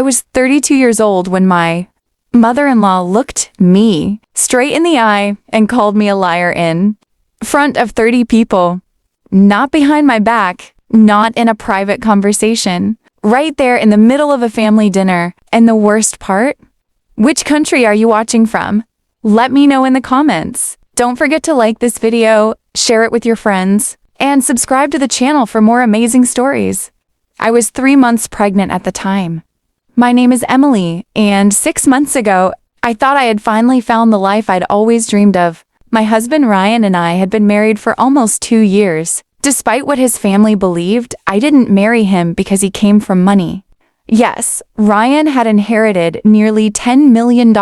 I was 32 years old when my mother-in-law looked me straight in the eye and called me a liar in front of 30 people, not behind my back, not in a private conversation, right there in the middle of a family dinner. And the worst part? Which country are you watching from? Let me know in the comments. Don't forget to like this video, share it with your friends, and subscribe to the channel for more amazing stories. I was 3 months pregnant at the time. My name is Emily, and 6 months ago, I thought I had finally found the life I'd always dreamed of. My husband Ryan and I had been married for almost 2 years. Despite what his family believed, I didn't marry him because he came from money. Yes, Ryan had inherited nearly $10 million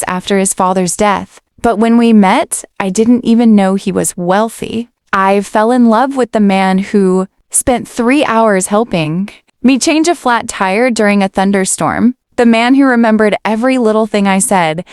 after his father's death. But when we met, I didn't even know he was wealthy. I fell in love with the man who spent 3 hours helping me change a flat tire during a thunderstorm. The man who remembered every little thing I said.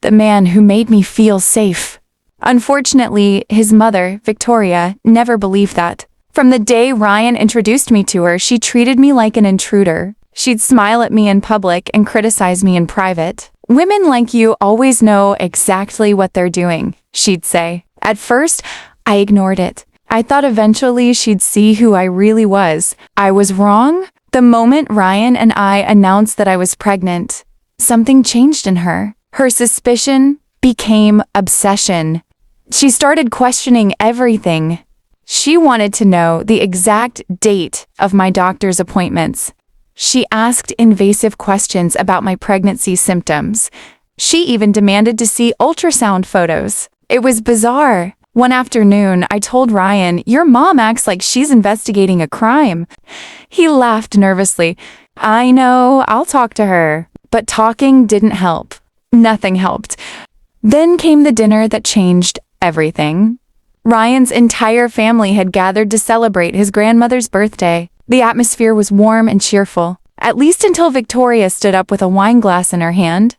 The man who made me feel safe. Unfortunately, his mother, Victoria, never believed that. From the day Ryan introduced me to her, she treated me like an intruder. She'd smile at me in public and criticize me in private. "Women like you always know exactly what they're doing," she'd say. At first, I ignored it. I thought eventually she'd see who I really was. I was wrong. The moment Ryan and I announced that I was pregnant, something changed in her. Her suspicion became obsession. She started questioning everything. She wanted to know the exact date of my doctor's appointments. She asked invasive questions about my pregnancy symptoms. She even demanded to see ultrasound photos. It was bizarre. One afternoon, I told Ryan, "Your mom acts like she's investigating a crime." He laughed nervously. "I know, I'll talk to her." But talking didn't help. Nothing helped. Then came the dinner that changed everything. Ryan's entire family had gathered to celebrate his grandmother's birthday. The atmosphere was warm and cheerful, at least until Victoria stood up with a wine glass in her hand.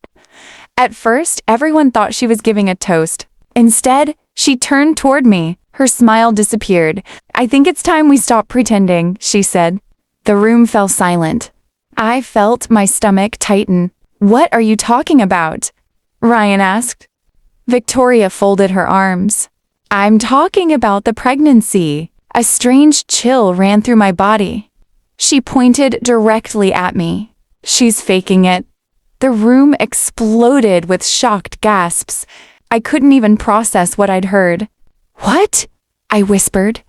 At first, everyone thought she was giving a toast. Instead, she turned toward me. Her smile disappeared. "I think it's time we stop pretending," she said. The room fell silent. I felt my stomach tighten. "What are you talking about?" Ryan asked. Victoria folded her arms. "I'm talking about the pregnancy." A strange chill ran through my body. She pointed directly at me. "She's faking it." The room exploded with shocked gasps. I couldn't even process what I'd heard. "What?" I whispered.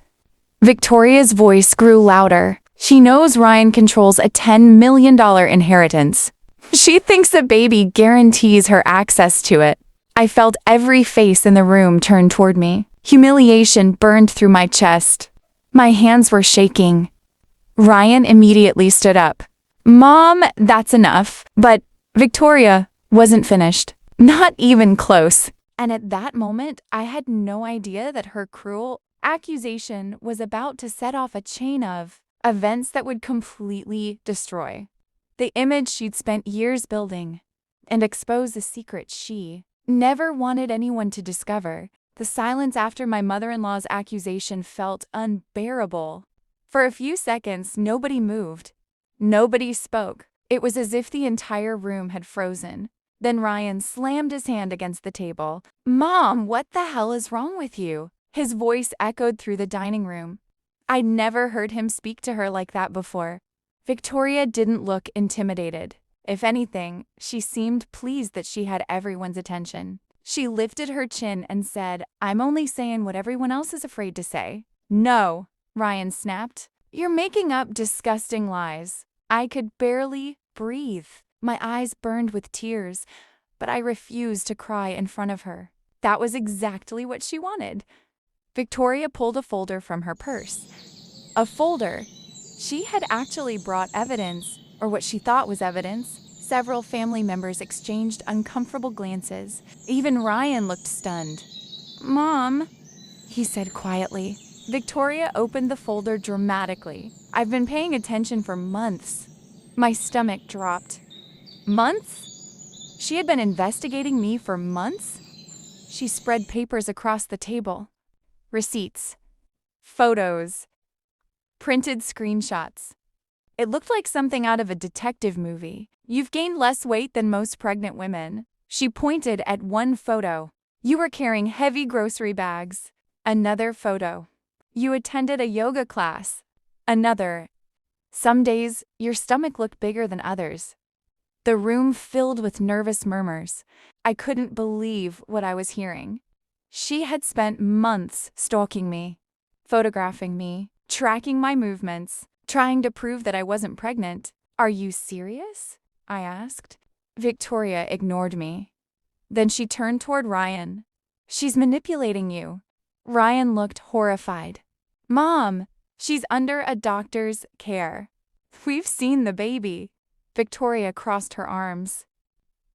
Victoria's voice grew louder. "She knows Ryan controls a $10 million inheritance. She thinks the baby guarantees her access to it." I felt every face in the room turn toward me. Humiliation burned through my chest. My hands were shaking. Ryan immediately stood up. "Mom, that's enough." But Victoria wasn't finished. Not even close. And at that moment, I had no idea that her cruel accusation was about to set off a chain of events that would completely destroy the image she'd spent years building and expose a secret she never wanted anyone to discover. The silence after my mother-in-law's accusation felt unbearable. For a few seconds, nobody moved. Nobody spoke. It was as if the entire room had frozen. Then Ryan slammed his hand against the table. "Mom, what the hell is wrong with you?" His voice echoed through the dining room. I'd never heard him speak to her like that before. Victoria didn't look intimidated. If anything, she seemed pleased that she had everyone's attention. She lifted her chin and said, "I'm only saying what everyone else is afraid to say." "No," Ryan snapped. "You're making up disgusting lies." I could barely breathe. My eyes burned with tears, but I refused to cry in front of her. That was exactly what she wanted. Victoria pulled a folder from her purse. A folder. She had actually brought evidence, or what she thought was evidence. Several family members exchanged uncomfortable glances. Even Ryan looked stunned. "Mom," he said quietly. Victoria opened the folder dramatically. I've been paying attention for months. My stomach dropped. Months? She had been investigating me for months? She spread papers across the table. Receipts. Photos. Printed screenshots. It looked like something out of a detective movie. You've gained less weight than most pregnant women. She pointed at one photo. You were carrying heavy grocery bags. Another photo. You attended a yoga class. Another. Some days, your stomach looked bigger than others. The room filled with nervous murmurs. I couldn't believe what I was hearing. She had spent months stalking me, photographing me, tracking my movements, trying to prove that I wasn't pregnant. Are you serious? I asked. Victoria ignored me. Then she turned toward Ryan. She's manipulating you. Ryan looked horrified. Mom, she's under a doctor's care. We've seen the baby. Victoria crossed her arms.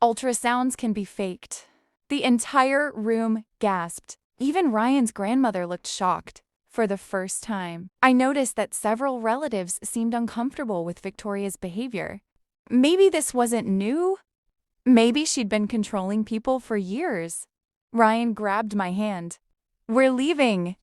Ultrasounds can be faked. The entire room gasped. Even Ryan's grandmother looked shocked. For the first time, I noticed that several relatives seemed uncomfortable with Victoria's behavior. Maybe this wasn't new? Maybe she'd been controlling people for years. Ryan grabbed my hand. We're leaving.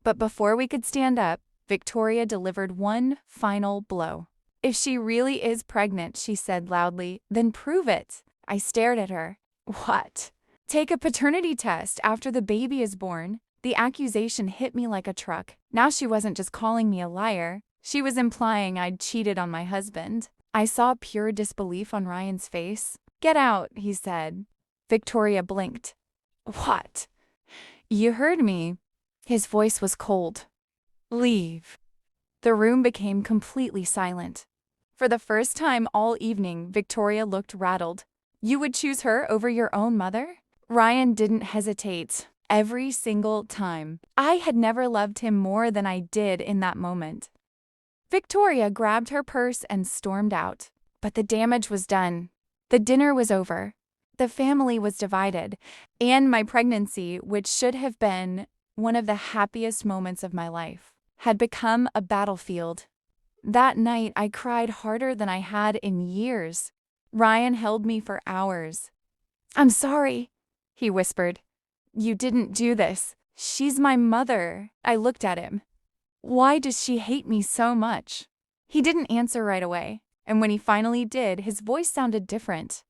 But before we could stand up, Victoria delivered one final blow. If she really is pregnant, she said loudly, then prove it. I stared at her. What? Take a paternity test after the baby is born. The accusation hit me like a truck. Now she wasn't just calling me a liar. She was implying I'd cheated on my husband. I saw pure disbelief on Ryan's face. Get out, he said. Victoria blinked. What? You heard me. His voice was cold. Leave. The room became completely silent. For the first time all evening, Victoria looked rattled. You would choose her over your own mother? Ryan didn't hesitate. Every single time. I had never loved him more than I did in that moment. Victoria grabbed her purse and stormed out. But the damage was done. The dinner was over. The family was divided. And my pregnancy, which should have been one of the happiest moments of my life, had become a battlefield. That night, I cried harder than I had in years. Ryan held me for hours. I'm sorry, he whispered. You didn't do this. She's my mother. I looked at him. Why does she hate me so much? He didn't answer right away, and when he finally did, his voice sounded different.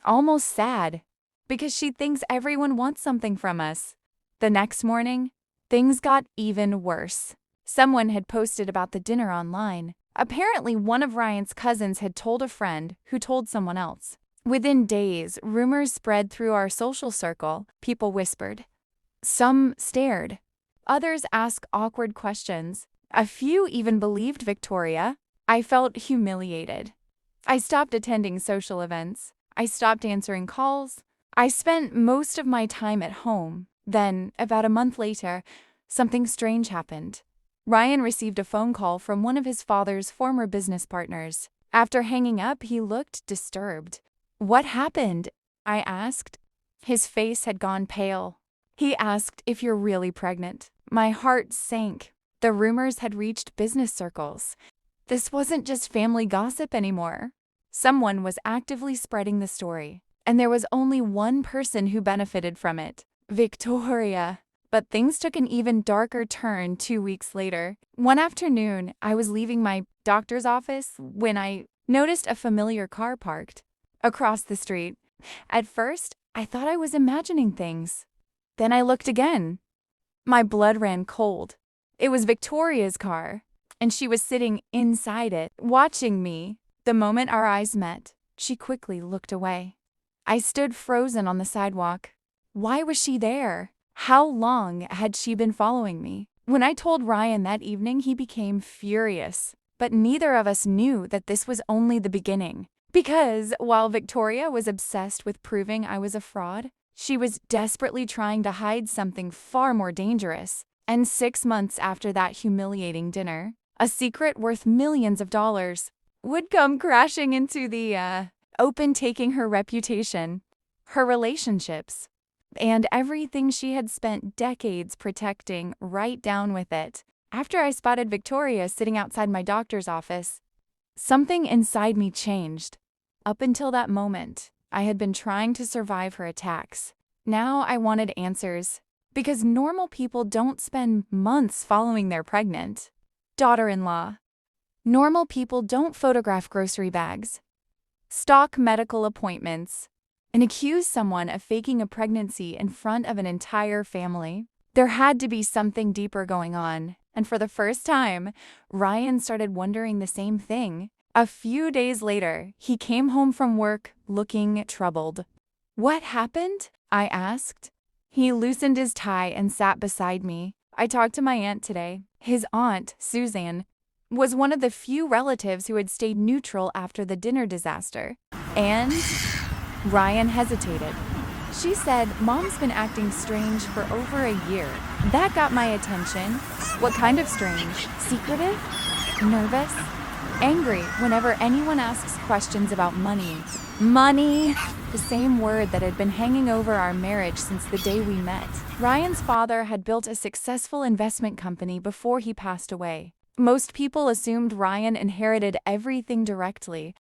Almost sad, because she thinks everyone wants something from us. The next morning, things got even worse. Someone had posted about the dinner online. Apparently, one of Ryan's cousins had told a friend who told someone else. Within days, rumors spread through our social circle. People whispered. Some stared. Others asked awkward questions. A few even believed Victoria. I felt humiliated. I stopped attending social events. I stopped answering calls. I spent most of my time at home. Then, about a month later, something strange happened. Ryan received a phone call from one of his father's former business partners. After hanging up, he looked disturbed. What happened? I asked. His face had gone pale. He asked if you're really pregnant. My heart sank. The rumors had reached business circles. This wasn't just family gossip anymore. Someone was actively spreading the story, and there was only one person who benefited from it, Victoria. But things took an even darker turn 2 weeks later. One afternoon, I was leaving my doctor's office when I noticed a familiar car parked across the street. At first, I thought I was imagining things. Then I looked again. My blood ran cold. It was Victoria's car, and she was sitting inside it, watching me. The moment our eyes met, she quickly looked away. I stood frozen on the sidewalk. Why was she there? How long had she been following me? When I told Ryan that evening, he became furious. But neither of us knew that this was only the beginning. Because while Victoria was obsessed with proving I was a fraud, she was desperately trying to hide something far more dangerous. And 6 months after that humiliating dinner, a secret worth millions of dollars would come crashing into the open, taking her reputation, her relationships, and everything she had spent decades protecting right down with it. After I spotted Victoria sitting outside my doctor's office, something inside me changed. Up until that moment, I had been trying to survive her attacks. Now I wanted answers, because normal people don't spend months following their pregnant daughter-in-law. Normal people don't photograph grocery bags, stalk medical appointments, and accuse someone of faking a pregnancy in front of an entire family. There had to be something deeper going on, and for the first time, Ryan started wondering the same thing. A few days later, he came home from work looking troubled. "What happened?" I asked. He loosened his tie and sat beside me. "I talked to my aunt today." His aunt, Suzanne, was one of the few relatives who had stayed neutral after the dinner disaster. And Ryan hesitated. "She said Mom's been acting strange for over a year." That got my attention. "What kind of strange? Secretive? Nervous? Angry whenever anyone asks questions about money?" Money! The same word that had been hanging over our marriage since the day we met. Ryan's father had built a successful investment company before he passed away. Most people assumed Ryan inherited everything directly,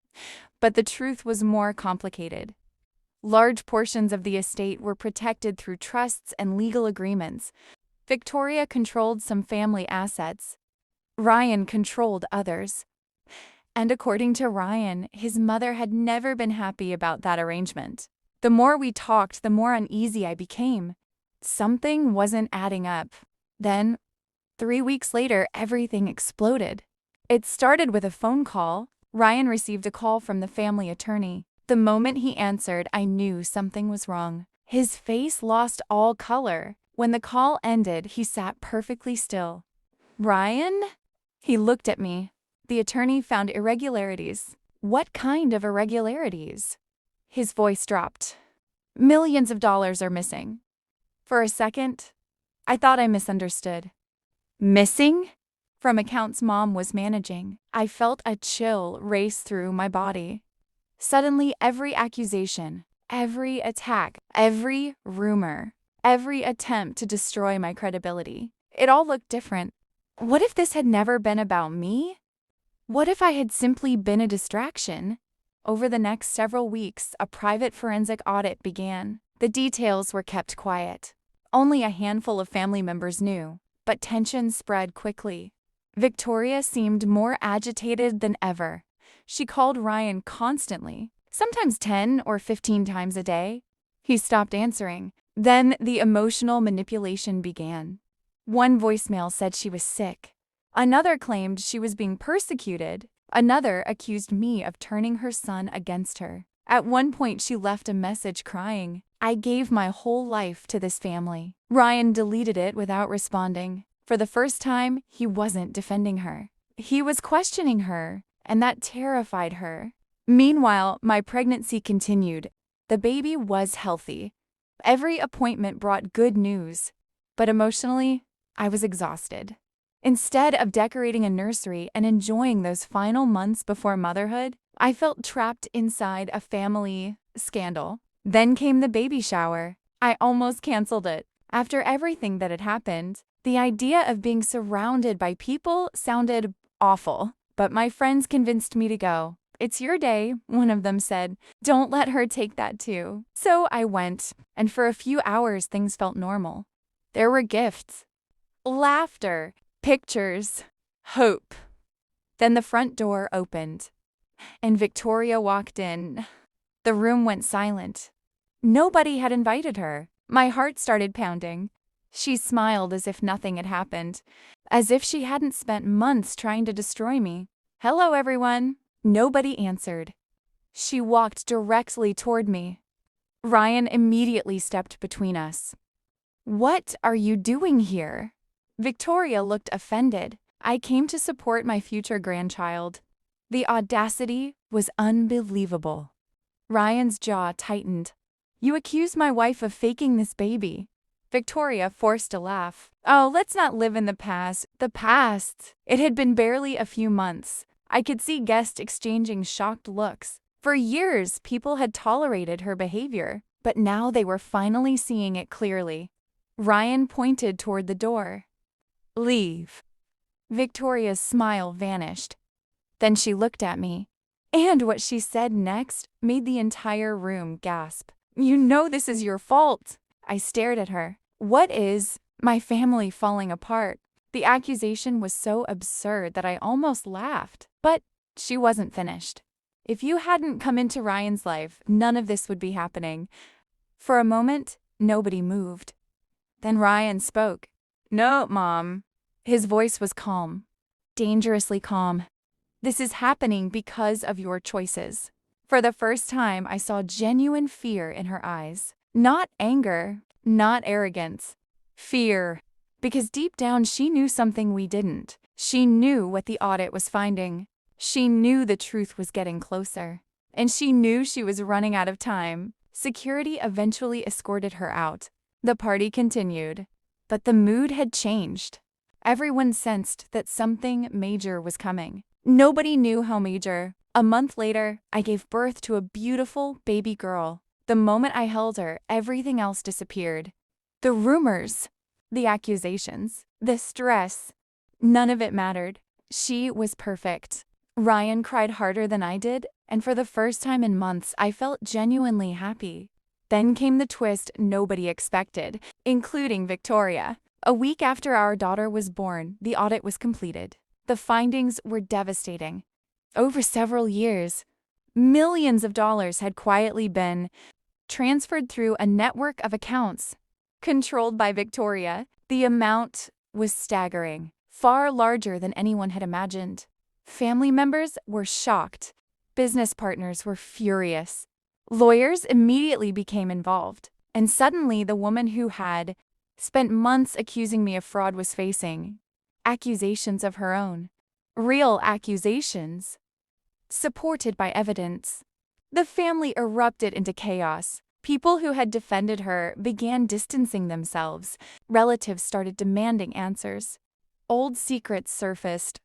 but the truth was more complicated. Large portions of the estate were protected through trusts and legal agreements. Victoria controlled some family assets. Ryan controlled others. And according to Ryan, his mother had never been happy about that arrangement. The more we talked, the more uneasy I became. Something wasn't adding up. Then, 3 weeks later, everything exploded. It started with a phone call. Ryan received a call from the family attorney. The moment he answered, I knew something was wrong. His face lost all color. When the call ended, he sat perfectly still. "Ryan?" He looked at me. The attorney found irregularities. "What kind of irregularities?" His voice dropped. "Millions of dollars are missing." For a second, I thought I misunderstood. Missing? From accounts Mom was managing. I felt a chill race through my body. Suddenly, every accusation, every attack, every rumor, every attempt to destroy my credibility, it all looked different. What if this had never been about me? What if I had simply been a distraction? Over the next several weeks, a private forensic audit began. The details were kept quiet. Only a handful of family members knew, but tension spread quickly. Victoria seemed more agitated than ever. She called Ryan constantly, sometimes 10 or 15 times a day. He stopped answering. Then the emotional manipulation began. One voicemail said she was sick. Another claimed she was being persecuted. Another accused me of turning her son against her. At one point, she left a message crying, "I gave my whole life to this family." Ryan deleted it without responding. For the first time, he wasn't defending her. He was questioning her, and that terrified her. Meanwhile, my pregnancy continued. The baby was healthy. Every appointment brought good news, but emotionally, I was exhausted. Instead of decorating a nursery and enjoying those final months before motherhood, I felt trapped inside a family scandal. Then came the baby shower. I almost canceled it. After everything that had happened, the idea of being surrounded by people sounded awful. But my friends convinced me to go. "It's your day," one of them said. "Don't let her take that too." So I went, and for a few hours things felt normal. There were gifts, laughter, pictures, hope. Then the front door opened, and Victoria walked in. The room went silent. Nobody had invited her. My heart started pounding. She smiled as if nothing had happened, as if she hadn't spent months trying to destroy me. "Hello, everyone." Nobody answered. She walked directly toward me. Ryan immediately stepped between us. "What are you doing here?" Victoria looked offended. "I came to support my future grandchild." The audacity was unbelievable. Ryan's jaw tightened. "You accused my wife of faking this baby." Victoria forced a laugh. "Oh, let's not live in the past." The past! It had been barely a few months. I could see guests exchanging shocked looks. For years, people had tolerated her behavior, but now they were finally seeing it clearly. Ryan pointed toward the door. "Leave." Victoria's smile vanished. Then she looked at me, and what she said next made the entire room gasp. "You know this is your fault." I stared at her. "What is my family falling apart?" The accusation was so absurd that I almost laughed. But she wasn't finished. If you hadn't come into Ryan's life, none of this would be happening. For a moment, nobody moved. Then Ryan spoke. "No, Mom." His voice was calm, dangerously calm. "This is happening because of your choices." For the first time, I saw genuine fear in her eyes. Not anger, not arrogance. Fear. Because deep down she knew something we didn't. She knew what the audit was finding. She knew the truth was getting closer. And she knew she was running out of time. Security eventually escorted her out. The party continued. But the mood had changed. Everyone sensed that something major was coming. Nobody knew how major. A month later, I gave birth to a beautiful baby girl. The moment I held her, everything else disappeared. The rumors, the accusations, the stress, none of it mattered. She was perfect. Ryan cried harder than I did, and for the first time in months, I felt genuinely happy. Then came the twist nobody expected, including Victoria. A week after our daughter was born, the audit was completed. The findings were devastating. Over several years, millions of dollars had quietly been transferred through a network of accounts controlled by Victoria. The amount was staggering, far larger than anyone had imagined. Family members were shocked. Business partners were furious. Lawyers immediately became involved. And suddenly the woman who had spent months accusing me of fraud was facing accusations of her own. Real accusations, supported by evidence. The family erupted into chaos. People who had defended her began distancing themselves. Relatives started demanding answers. Old secrets surfaced.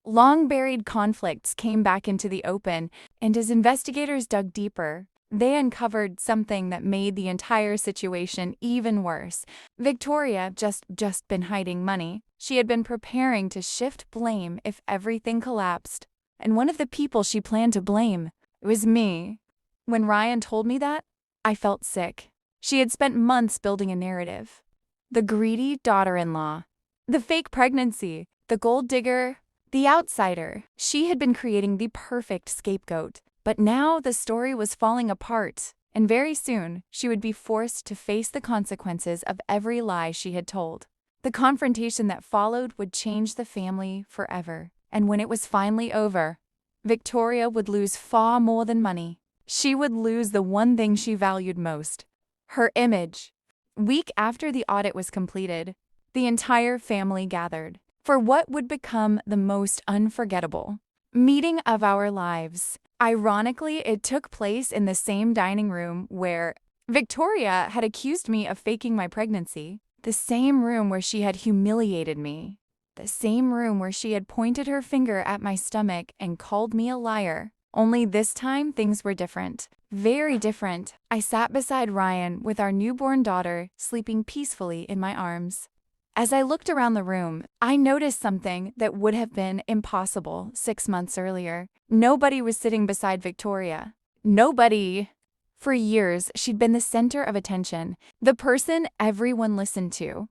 Long-buried conflicts came back into the open, and as investigators dug deeper, they uncovered something that made the entire situation even worse. Victoria just been hiding money. She had been preparing to shift blame if everything collapsed. And one of the people she planned to blame was me. When Ryan told me that, I felt sick. She had spent months building a narrative. The greedy daughter-in-law, the fake pregnancy, the gold digger, the outsider. She had been creating the perfect scapegoat. But now the story was falling apart, and very soon she would be forced to face the consequences of every lie she had told. The confrontation that followed would change the family forever. And when it was finally over, Victoria would lose far more than money. She would lose the one thing she valued most, her image. Week after the audit was completed, the entire family gathered for what would become the most unforgettable meeting of our lives. Ironically, it took place in the same dining room where Victoria had accused me of faking my pregnancy, the same room where she had humiliated me, the same room where she had pointed her finger at my stomach and called me a liar. Only this time, things were different. Very different. I sat beside Ryan with our newborn daughter sleeping peacefully in my arms. As I looked around the room, I noticed something that would have been impossible 6 months earlier. Nobody was sitting beside Victoria. Nobody. For years, she'd been the center of attention, the person everyone listened to,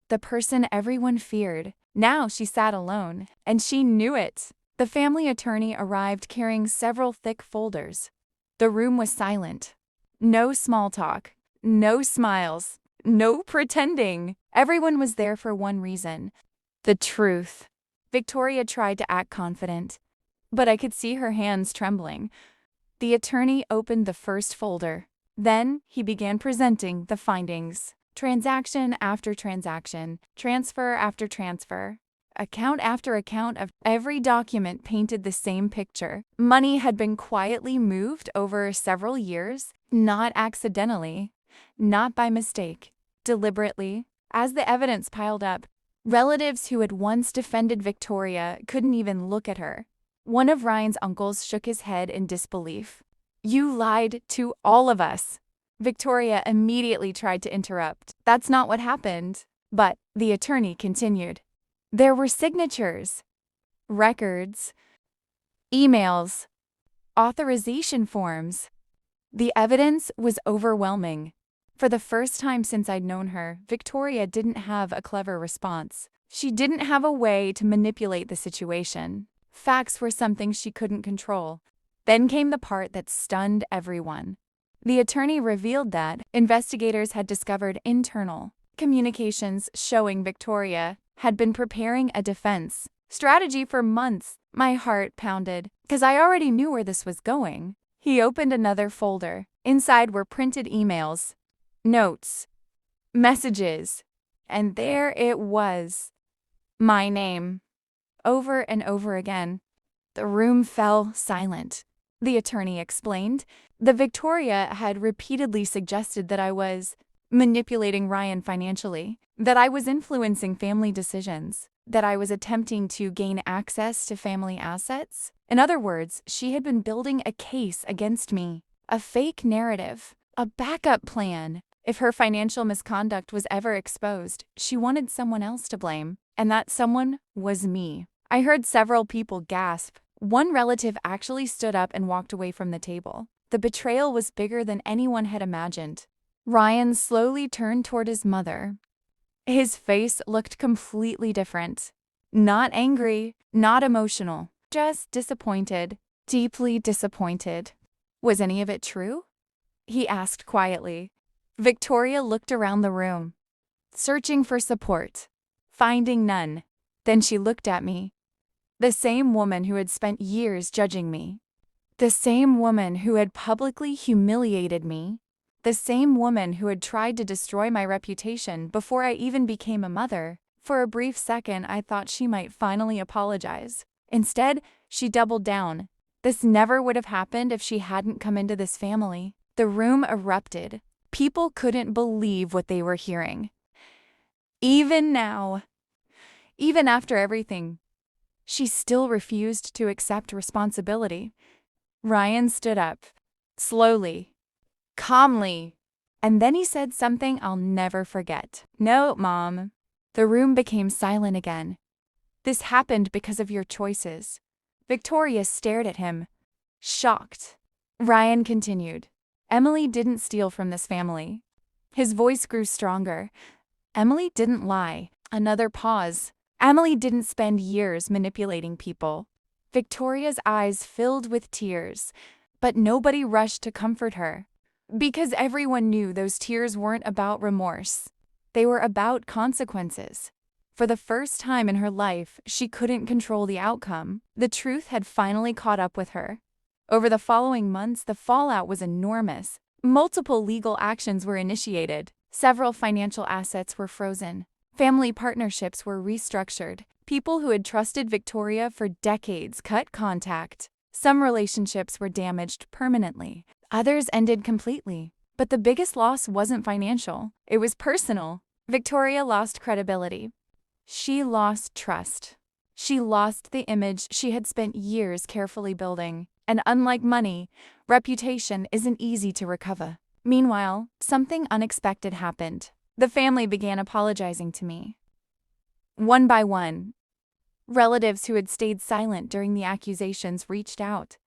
the person everyone feared. Now she sat alone, and she knew it. The family attorney arrived carrying several thick folders. The room was silent. No small talk, no smiles, no pretending. Everyone was there for one reason: the truth. Victoria tried to act confident, but I could see her hands trembling. The attorney opened the first folder. Then he began presenting the findings. Transaction after transaction, transfer after transfer. Account after account of every document painted the same picture. Money had been quietly moved over several years, not accidentally, not by mistake, deliberately. As the evidence piled up, relatives who had once defended Victoria couldn't even look at her. One of Ryan's uncles shook his head in disbelief. "You lied to all of us." Victoria immediately tried to interrupt. "That's not what happened." But the attorney continued. "There were signatures, records, emails, authorization forms." The evidence was overwhelming. For the first time since I'd known her, Victoria didn't have a clever response. She didn't have a way to manipulate the situation. Facts were something she couldn't control. Then came the part that stunned everyone. The attorney revealed that investigators had discovered internal communications showing Victoria had been preparing a defense strategy for months. My heart pounded, because I already knew where this was going. He opened another folder. Inside were printed emails, notes, messages, and there it was. My name. Over and over again. The room fell silent. The attorney explained. The Victoria had repeatedly suggested that I was manipulating Ryan financially, that I was influencing family decisions, that I was attempting to gain access to family assets. In other words, she had been building a case against me, a fake narrative, a backup plan. If her financial misconduct was ever exposed, she wanted someone else to blame, and that someone was me. I heard several people gasp. One relative actually stood up and walked away from the table. The betrayal was bigger than anyone had imagined. Ryan slowly turned toward his mother. His face looked completely different. Not angry, not emotional, just disappointed, deeply disappointed. Was any of it true? He asked quietly. Victoria looked around the room, searching for support, finding none. Then she looked at me. The same woman who had spent years judging me. The same woman who had publicly humiliated me. The same woman who had tried to destroy my reputation before I even became a mother. For a brief second, I thought she might finally apologize. Instead, she doubled down. This never would have happened if she hadn't come into this family. The room erupted. People couldn't believe what they were hearing. Even now, even after everything, she still refused to accept responsibility. Ryan stood up, slowly, calmly, and then he said something I'll never forget. No, Mom. The room became silent again. This happened because of your choices. Victoria stared at him, shocked. Ryan continued. Emily didn't steal from this family. His voice grew stronger. Emily didn't lie. Another pause. Emily didn't spend years manipulating people. Victoria's eyes filled with tears, but nobody rushed to comfort her. Because everyone knew those tears weren't about remorse. They were about consequences. For the first time in her life, she couldn't control the outcome. The truth had finally caught up with her. Over the following months, the fallout was enormous. Multiple legal actions were initiated. Several financial assets were frozen. Family partnerships were restructured. People who had trusted Victoria for decades cut contact. Some relationships were damaged permanently. Others ended completely. But the biggest loss wasn't financial. It was personal. Victoria lost credibility. She lost trust. She lost the image she had spent years carefully building. And unlike money, reputation isn't easy to recover. Meanwhile, something unexpected happened. The family began apologizing to me. One by one, relatives who had stayed silent during the accusations reached out.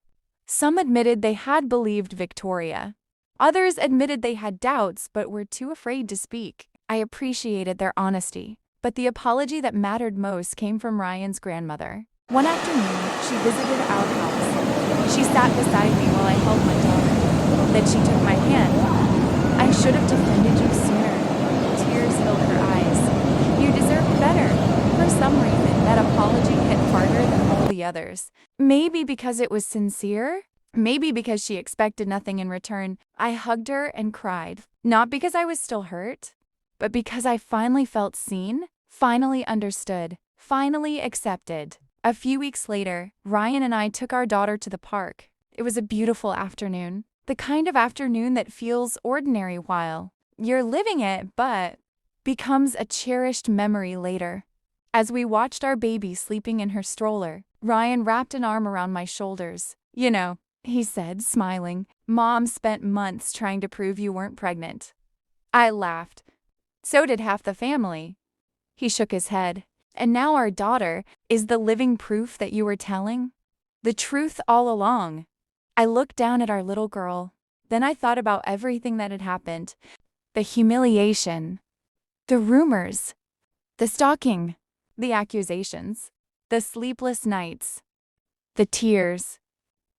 Some admitted they had believed Victoria. Others admitted they had doubts but were too afraid to speak. I appreciated their honesty, but the apology that mattered most came from Ryan's grandmother. One afternoon, she visited our house. She sat beside me while I held my daughter. Then she took my hand. I should have defended you sooner. Tears filled her eyes. You deserved better. For some reason, that apology hit harder than all the others. Maybe because it was sincere. Maybe because she expected nothing in return. I hugged her and cried. Not because I was still hurt, but because I finally felt seen, finally understood, finally accepted. A few weeks later, Ryan and I took our daughter to the park. It was a beautiful afternoon. The kind of afternoon that feels ordinary while you're living it, but becomes a cherished memory later. As we watched our baby sleeping in her stroller, Ryan wrapped an arm around my shoulders. You know, he said, smiling, Mom spent months trying to prove you weren't pregnant. I laughed. So did half the family. He shook his head. And now our daughter is the living proof that you were telling? The truth all along. I looked down at our little girl. Then I thought about everything that had happened. The humiliation. The rumors. The stalking. The accusations, the sleepless nights, the tears.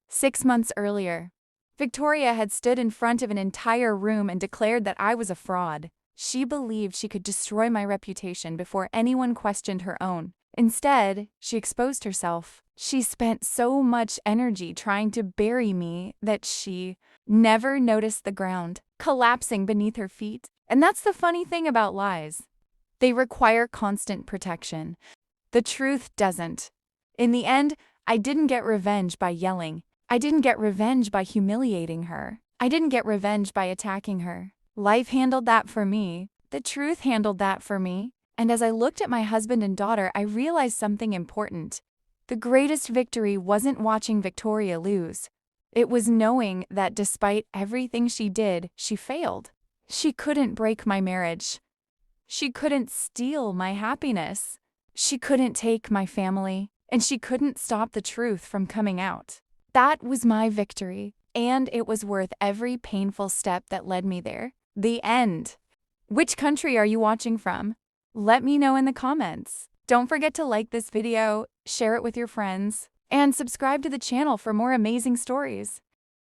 6 months earlier, Victoria had stood in front of an entire room and declared that I was a fraud. She believed she could destroy my reputation before anyone questioned her own. Instead, she exposed herself. She spent so much energy trying to bury me that she never noticed the ground collapsing beneath her feet. And that's the funny thing about lies. They require constant protection. The truth doesn't. In the end, I didn't get revenge by yelling. I didn't get revenge by humiliating her. I didn't get revenge by attacking her. Life handled that for me. The truth handled that for me. And as I looked at my husband and daughter, I realized something important. The greatest victory wasn't watching Victoria lose. It was knowing that despite everything she did, she failed. She couldn't break my marriage. She couldn't steal my happiness. She couldn't take my family. And she couldn't stop the truth from coming out. That was my victory, and it was worth every painful step that led me there. The end. Which country are you watching from? Let me know in the comments. Don't forget to like this video, share it with your friends, and subscribe to the channel for more amazing stories.